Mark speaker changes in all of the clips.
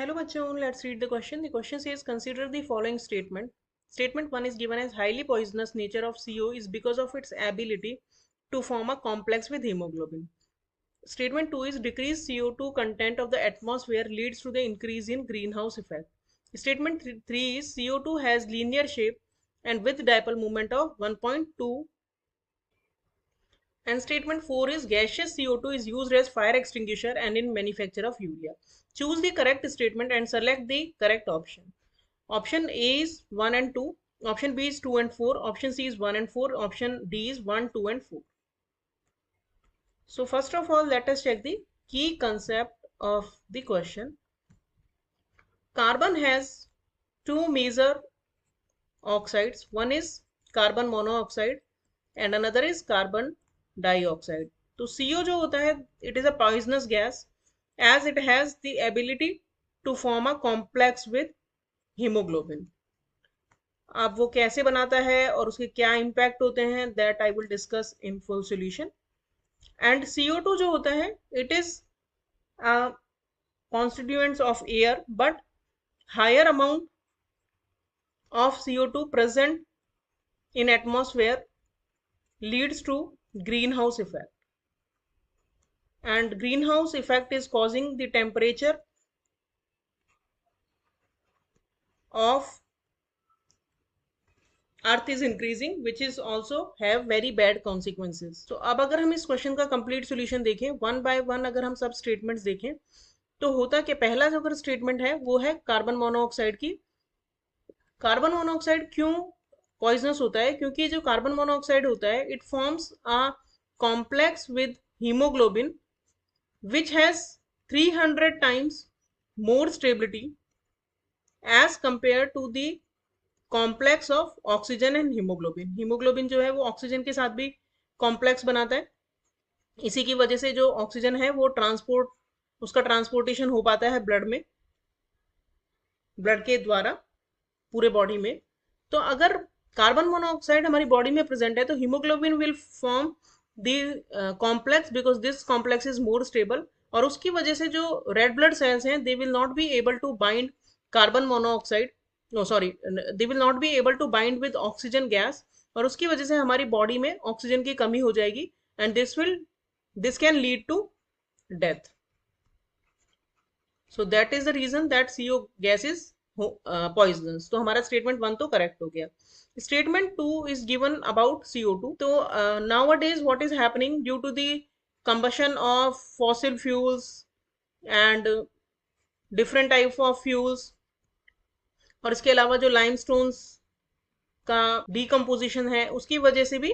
Speaker 1: Hello bachon, let's read the question. The question says consider the following statement. Statement 1 is given as highly poisonous nature of CO is because of its ability to form a complex with hemoglobin. Statement 2 is decreased CO2 content of the atmosphere leads to the increase in greenhouse effect. Statement 3 is CO2 has linear shape and with dipole moment of 1.2. And statement 4 is gaseous CO2 is used as fire extinguisher and in manufacture of urea. Choose the correct statement and select the correct option. Option A is 1 and 2. Option B is 2 and 4. Option C is 1 and 4. Option D is 1, 2 and 4. So first of all, let us check the key concept of the question. Carbon has two major oxides. One is carbon monoxide and another is carbon dioxide. तो CO जो होता है it is a poisonous gas as it has the ability to form a complex with hemoglobin. अब वो कैसे बनाता है और उसके क्या इम्पैक्ट होते हैं that I will discuss in full solution. And CO2 जो होता है it is constituents of air but higher amount of CO2 present in atmosphere leads to greenhouse effect, and greenhouse effect is causing the temperature of earth is increasing which is also have very bad consequences. तो अब अगर हम इस question का complete solution देखें one by one, अगर हम सब स्टेटमेंट्स देखें तो होता कि पहला जो अगर स्टेटमेंट है वो है कार्बन मोनोऑक्साइड की. कार्बन मोनोऑक्साइड क्यों पॉइजनस होता है? क्योंकि जो कार्बन मोनोऑक्साइड होता है it forms a complex with haemoglobin which has 300 times more stability as compare to the complex of oxygen and haemoglobin. Haemoglobin जो है वो ऑक्सीजन के साथ भी कॉम्प्लेक्स बनाता है. इसी की वजह से जो ऑक्सीजन है वो उसका ट्रांसपोर्टेशन हो पाता है ब्लड के द्वारा पूरे बॉडी में. तो अगर कार्बन मोनोऑक्साइड हमारी बॉडी में प्रेजेंट है तो haemoglobin will form the complex because this complex is more stable, और उसकी वजह से जो रेड ब्लड सेल्स हैं they will not be able to bind carbon monoxide, no sorry, they will not be able to bind with oxygen gas, और उसकी वजह से हमारी बॉडी में ऑक्सीजन की कमी हो जाएगी and this can lead to death. So that is the reason that CO gas is poisonous. तो हमारा स्टेटमेंट 1 तो करेक्ट हो गया. Statement 2 is given about CO2. तो nowadays what is happening due to the combustion of fossil fuels and different type of fuels, और इसके अलावा जो लाइमस्टोन्स का डिकम्पोजिशन है उसकी वजह से भी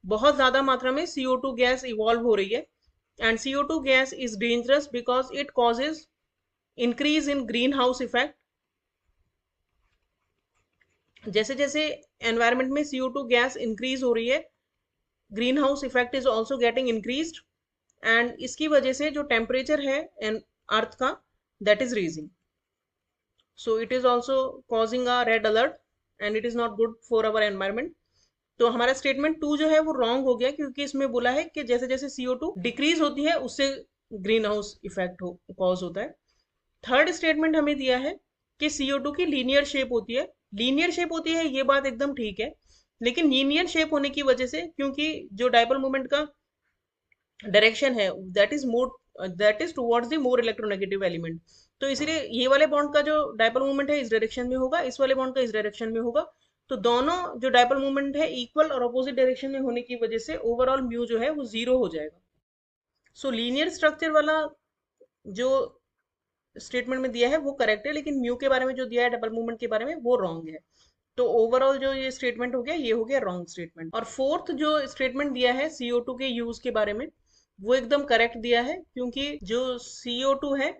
Speaker 1: बहुत ज़्यादा मात्रा में CO2 गैस इवॉल्व हो रही है. And CO2 gas is dangerous because it causes increase in green house effect. जैसे जैसे एनवायरमेंट में CO2 गैस इंक्रीज हो रही है green house effect is also getting increased, and इसकी वजह से जो टेम्परेचर है अर्थ का that is raising. So it is also causing a red alert and it is not good for our environment. तो हमारा स्टेटमेंट 2 जो है वो रॉन्ग हो गया क्योंकि इसमें बोला है कि जैसे जैसे CO2 डिक्रीज होती है उससे ग्रीन हाउस इफेक्ट कॉज होता है. थर्ड स्टेटमेंट हमें दिया है कि CO2 की लीनियर शेप होती है. लीनियर शेप होती है ये बात एकदम ठीक है, लेकिन लीनियर शेप होने की वजह से क्योंकि जो डाइपोल मोमेंट का डायरेक्शन है that is towards the more electronegative element, तो इसीलिए ये वाले बॉन्ड का जो डाइपोल मोमेंट है इस डायरेक्शन में होगा, इस वाले बॉन्ड का इस डायरेक्शन में होगा. तो दोनों जो डाइपोल मोमेंट है इक्वल और अपोजिट डायरेक्शन में होने की वजह से ओवरऑल म्यू जो है वो 0 हो जाएगा. सो लीनियर स्ट्रक्चर वाला जो स्टेटमेंट में दिया है वो करेक्ट है, लेकिन म्यू के बारे में जो दिया है डबल मूवमेंट के बारे में वो रॉन्ग है. तो ओवरऑल जो ये स्टेटमेंट हो गया ये हो गया रॉन्ग स्टेटमेंट. और फोर्थ जो स्टेटमेंट दिया है CO2 के यूज के बारे में वो एकदम करेक्ट दिया है, क्योंकि जो CO2 है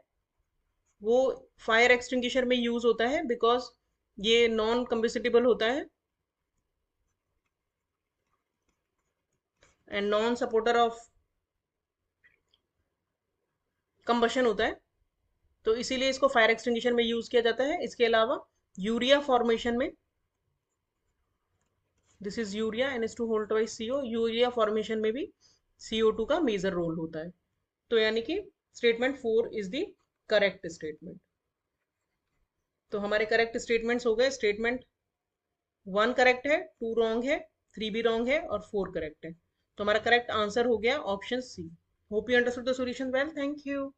Speaker 1: वो फायर एक्सटिंग्विशर में यूज होता है बिकॉज ये नॉन कंबस्टिबल होता है and non supporter of combustion होता है, तो इसीलिए इसको फायर एक्सटिंग्विशर में यूज किया जाता है. इसके अलावा यूरिया फॉर्मेशन में, this is urea NH2 whole twice CO, urea formation में भी CO2 का मेजर रोल होता है. तो यानी कि statement 4 is the correct statement. तो हमारे करेक्ट स्टेटमेंट्स हो गए। स्टेटमेंट 1 करेक्ट है, 2 रॉन्ग है, 3 भी रॉन्ग है और 4 करेक्ट है। तो हमारा करेक्ट आंसर हो गया option C. Hope you understood the solution well. Thank you.